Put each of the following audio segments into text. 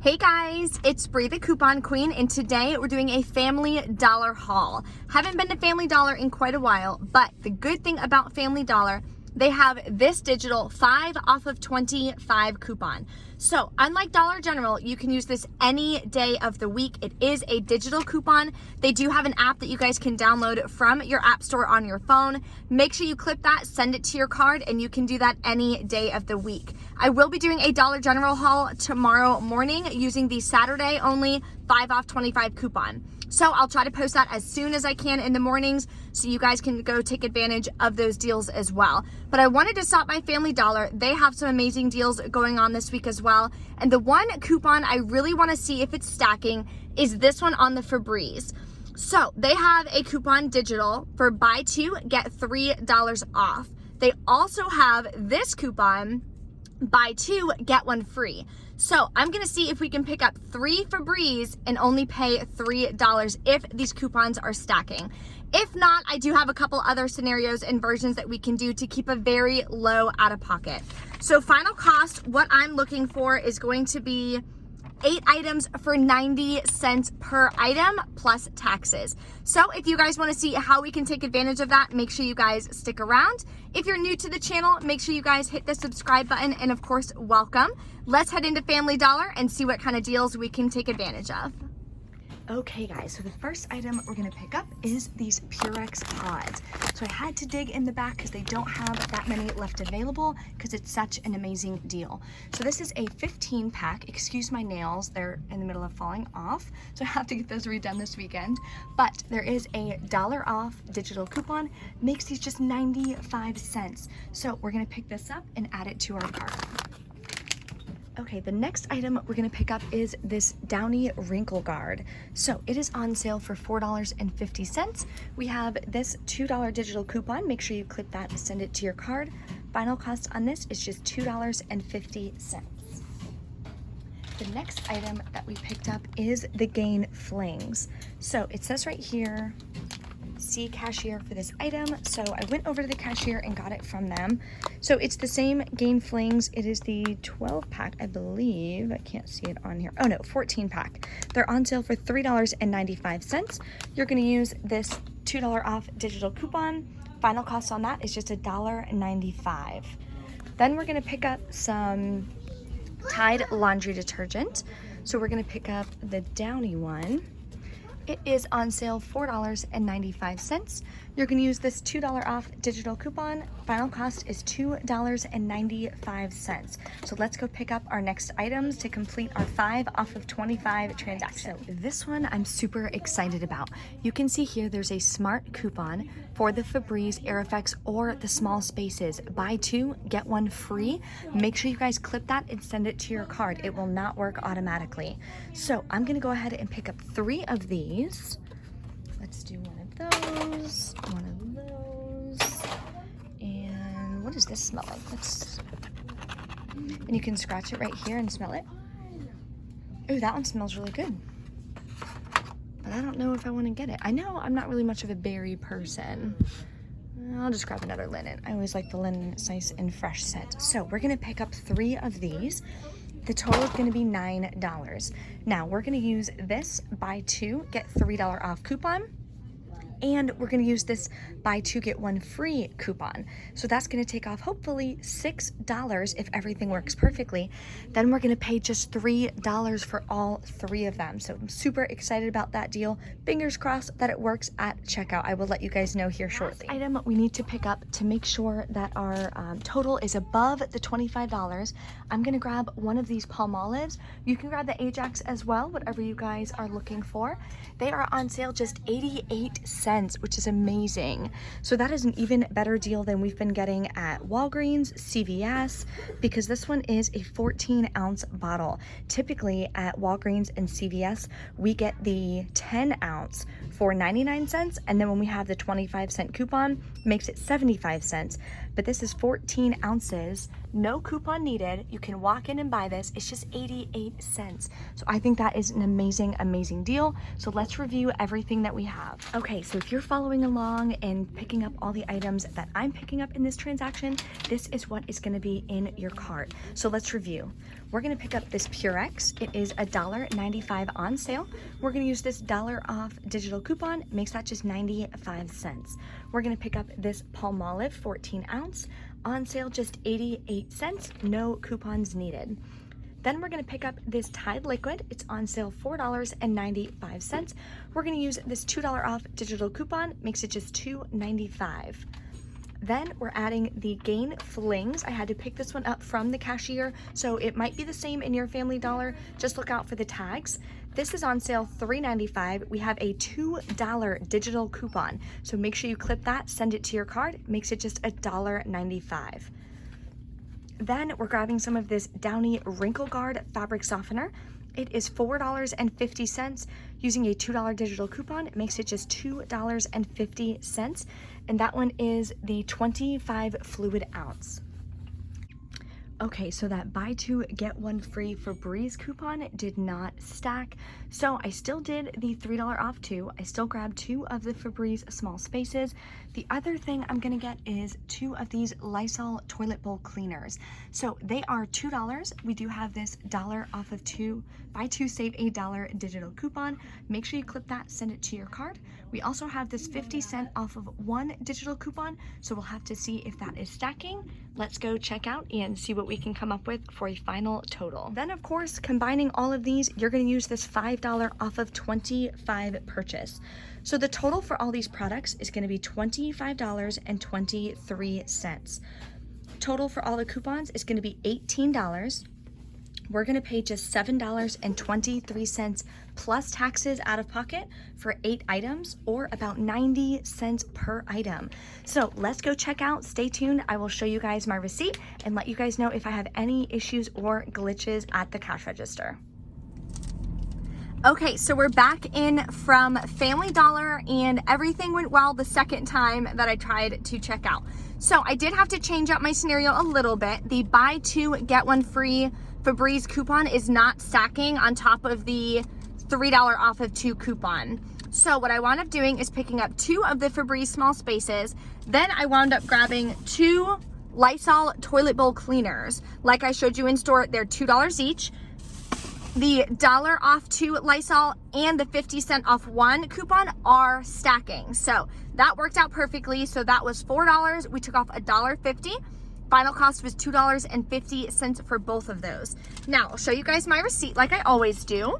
Hey guys, it's Bree the Coupon Queen, and today we're doing a Family Dollar haul. Haven't been to Family Dollar in quite a while, but the good thing about Family Dollar, they have this digital 5 off of 25 coupon. So unlike Dollar General, you can use this any day of the week. It is a digital coupon. They do have an app that you guys can download from your app store on your phone. Make sure you clip that, send it to your card, and you can do that any day of the week. I will be doing a Dollar General haul tomorrow morning using the Saturday only 5 off 25 coupon. So I'll try to post that as soon as I can in the mornings so you guys can go take advantage of those deals as well. But I wanted to stop by Family Dollar. They have some amazing deals going on this week as well. And the one coupon I really want to see if it's stacking is this one on the Febreze. So they have a coupon digital for buy two, get $3 off. They also have this coupon, buy two, get one free. So I'm gonna see if we can pick up 3 Febreze and only pay $3 if these coupons are stacking. If not, I do have a couple other scenarios and versions that we can do to keep a very low out of pocket. So final cost, what I'm looking for is going to be 8 items for 90 cents per item plus taxes. So if you guys want to see how we can take advantage of that, make sure you guys stick around. If you're new to the channel, make sure you guys hit the subscribe button and of course, welcome. Let's head into Family Dollar and see what kind of deals we can take advantage of. Okay guys, so the first item we're gonna pick up is these Purex pods. So I had to dig in the back because they don't have that many left available because it's such an amazing deal. So this is a 15 pack, excuse my nails, they're in the middle of falling off. So I have to get those redone this weekend. But there is a $1 off digital coupon, makes these just 95 cents. So we're gonna pick this up and add it to our cart. Okay, the next item we're gonna pick up is this Downy Wrinkle Guard. So it is on sale for $4.50. We have this $2 digital coupon. Make sure you clip that and send it to your card. Final cost on this is just $2.50. The next item that we picked up is the Gain Flings. So it says right here, see cashier for this item. So I went over to the cashier and got it from them. So it's the same Gain Flings. It is the 12 pack, I believe. I can't see it on here. Oh no, 14 pack. They're on sale for $3.95. You're gonna use this $2 off digital coupon. Final cost on that is just $1.95. Then we're gonna pick up some Tide laundry detergent. So we're gonna pick up the Downy one. It is on sale $4.95. You're gonna use this $2 off digital coupon. Final cost is $2.95. So let's go pick up our next items to complete our 5 off of 25 transaction. So this one I'm super excited about. You can see here there's a smart coupon for the Febreze, Airfix, or the small spaces. Buy 2, get 1 free. Make sure you guys clip that and send it to your card. It will not work automatically. So I'm gonna go ahead and pick up 3 of these. Let's do one of those, and what does this smell like? And you can scratch it right here and smell it. Ooh, that one smells really good. But I don't know if I want to get it. I know I'm not really much of a berry person. I'll just grab another linen. I always like the linen, it's nice and fresh scent. So we're gonna pick up 3 of these. The total is gonna be $9. Now we're gonna use this buy 2, get $3 off coupon. And we're gonna use this buy 2, get 1 free coupon. So that's gonna take off hopefully $6 if everything works perfectly. Then we're gonna pay just $3 for all 3 of them. So I'm super excited about that deal. Fingers crossed that it works at checkout. I will let you guys know here shortly. Last item we need to pick up to make sure that our total is above the $25. I'm gonna grab one of these Palmolives. You can grab the Ajax as well, whatever you guys are looking for. They are on sale just 88 cents, which is amazing. So that is an even better deal than we've been getting at Walgreens, CVS, because this one is a 14-ounce bottle. Typically at Walgreens and CVS, we get the 10-ounce for 99 cents, and then when we have the 25-cent coupon, makes it 75 cents. but this is 14 ounces, no coupon needed. You can walk in and buy this. It's just 88 cents. So I think that is an amazing, amazing deal. So let's review everything that we have. Okay, so if you're following along and picking up all the items that I'm picking up in this transaction, this is what is gonna be in your cart. So let's review. We're gonna pick up this Purex. It is $1.95 on sale. We're gonna use this $1 off digital coupon, makes that just 95 cents. We're gonna pick up this Palmolive 14 ounce, on sale just 88 cents, no coupons needed. Then we're gonna pick up this Tide liquid. It's on sale $4.95. We're gonna use this $2 off digital coupon, makes it just $2.95. Then we're adding the Gain Flings. I had to pick this one up from the cashier, so it might be the same in your Family Dollar. Just look out for the tags. This is on sale $3.95. We have a $2 digital coupon, so make sure you clip that, send it to your card. It makes it just $1.95. Then we're grabbing some of this Downy Wrinkle Guard fabric softener. It is $4.50. Using a $2 digital coupon, it makes it just $2.50. And that one is the 25 fluid ounce. Okay, so that buy two, get one free Febreze coupon did not stack. So I still did the $3 off two. I still grabbed 2 of the Febreze small spaces. The other thing I'm gonna get is 2 of these Lysol toilet bowl cleaners. So they are $2. We do have this $1 off of 2, buy 2, save $1 digital coupon. Make sure you clip that, send it to your card. We also have this 50 cent off of 1 digital coupon. So we'll have to see if that is stacking. Let's go check out and see what we can come up with for a final total. Then of course, combining all of these, you're gonna use this $5 off of 25 purchase. So the total for all these products is gonna be $25.23. Total for all the coupons is gonna be $18. We're gonna pay just $7.23 plus taxes out of pocket for 8 items, or about 90 cents per item. So let's go check out. Stay tuned. I will show you guys my receipt and let you guys know if I have any issues or glitches at the cash register. Okay, so we're back in from Family Dollar and everything went well the second time that I tried to check out. So I did have to change up my scenario a little bit. The buy 2, get 1 free Febreze coupon is not stacking on top of the $3 off of 2 coupon. So what I wound up doing is picking up 2 of the Febreze small spaces. Then I wound up grabbing 2 Lysol toilet bowl cleaners. Like I showed you in store, they're $2 each. The $1 off 2 Lysol and the 50 cent off 1 coupon are stacking. So that worked out perfectly. So that was $4. We took off $1.50. Final cost was $2.50 for both of those. Now I'll show you guys my receipt like I always do.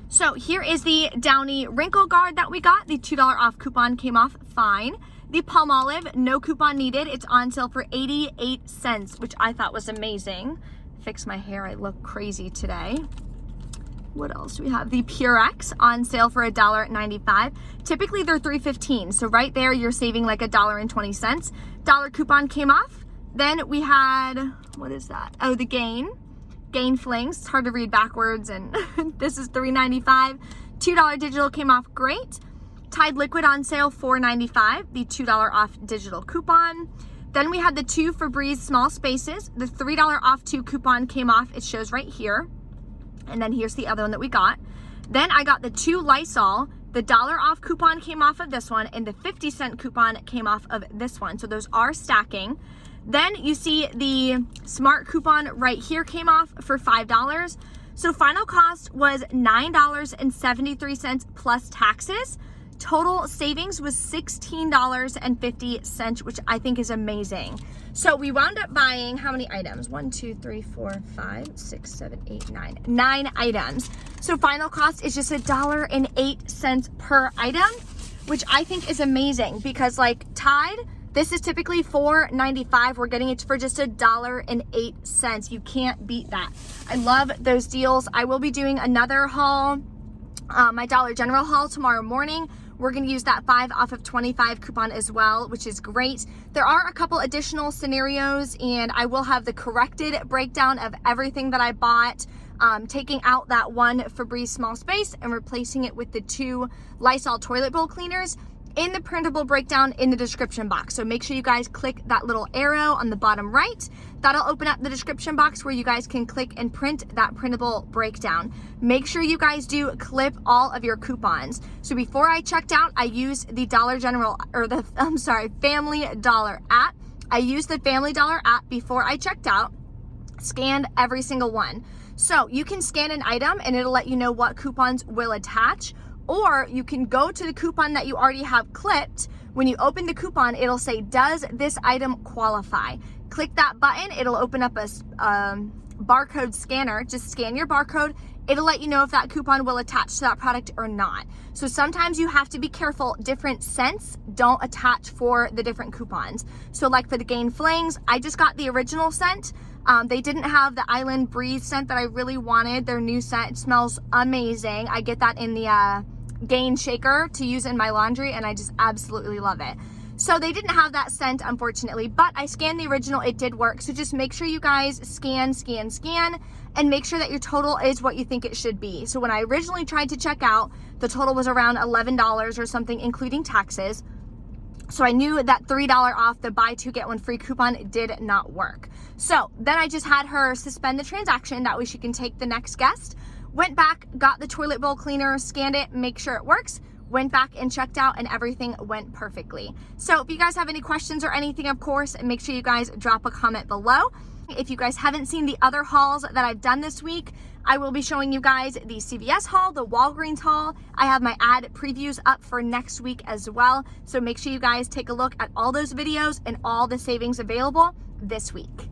So here is the Downy Wrinkle Guard that we got. The $2 off coupon came off fine. The Palmolive, no coupon needed. It's on sale for 88 cents, which I thought was amazing. Fix my hair, I look crazy today. What else do we have? The Purex on sale for $1.95. Typically they're $3.15, so right there you're saving like $1.20. $1 coupon came off. Then we had, what is that? Oh, the Gain Flings. It's hard to read backwards, and this is $3.95. $2 digital came off great. Tide liquid on sale $4.95. The $2 off digital coupon. Then we had the 2 Febreze small spaces. The $3 off 2 coupon came off. It shows right here. And then here's the other one that we got. Then I got the 2 Lysol. The $1 off coupon came off of this one, and the 50 cent coupon came off of this one. So those are stacking. Then you see the Smart coupon right here came off for $5. So final cost was $9.73 plus taxes. Total savings was $16.50, which I think is amazing. So we wound up buying how many items? 1, 2, 3, 4, 5, 6, 7, 8, 9. 9 items. So final cost is just $1.08 per item, which I think is amazing because like Tide, this is typically $4.95. We're getting it for just $1.08. You can't beat that. I love those deals. I will be doing another haul, my Dollar General haul tomorrow morning. We're going to use that 5 off of 25 coupon as well, which is great. There are a couple additional scenarios, and I will have the corrected breakdown of everything that I bought, taking out that 1 Febreze small space and replacing it with the 2 Lysol toilet bowl cleaners. in the printable breakdown in the description box. So make sure you guys click that little arrow on the bottom right. That'll open up the description box where you guys can click and print that printable breakdown. Make sure you guys do clip all of your coupons. So before I checked out, I used the Family Dollar app. I used the Family Dollar app before I checked out, scanned every single one. So you can scan an item and it'll let you know what coupons will attach, or you can go to the coupon that you already have clipped. When you open the coupon, it'll say, does this item qualify? Click that button, it'll open up a barcode scanner. Just scan your barcode. It'll let you know if that coupon will attach to that product or not. So sometimes you have to be careful. Different scents don't attach for the different coupons. So like for the Gain Flings, I just got the original scent. They didn't have the Island Breeze scent that I really wanted. Their new scent, it smells amazing. I get that in the Gain Shaker to use in my laundry, and I just absolutely love it. So they didn't have that scent, unfortunately, but I scanned the original. It did work. So just make sure you guys scan, and make sure that your total is what you think it should be. So when I originally tried to check out, the total was around $11 or something, including taxes. So I knew that $3 off the buy two get one free coupon did not work. So then I just had her suspend the transaction. That way she can take the next guest. Went back, got the toilet bowl cleaner, scanned it, make sure it works, went back and checked out, and everything went perfectly. So if you guys have any questions or anything, of course, make sure you guys drop a comment below. If you guys haven't seen the other hauls that I've done this week, I will be showing you guys the CVS haul, the Walgreens haul. I have my ad previews up for next week as well. So make sure you guys take a look at all those videos and all the savings available this week.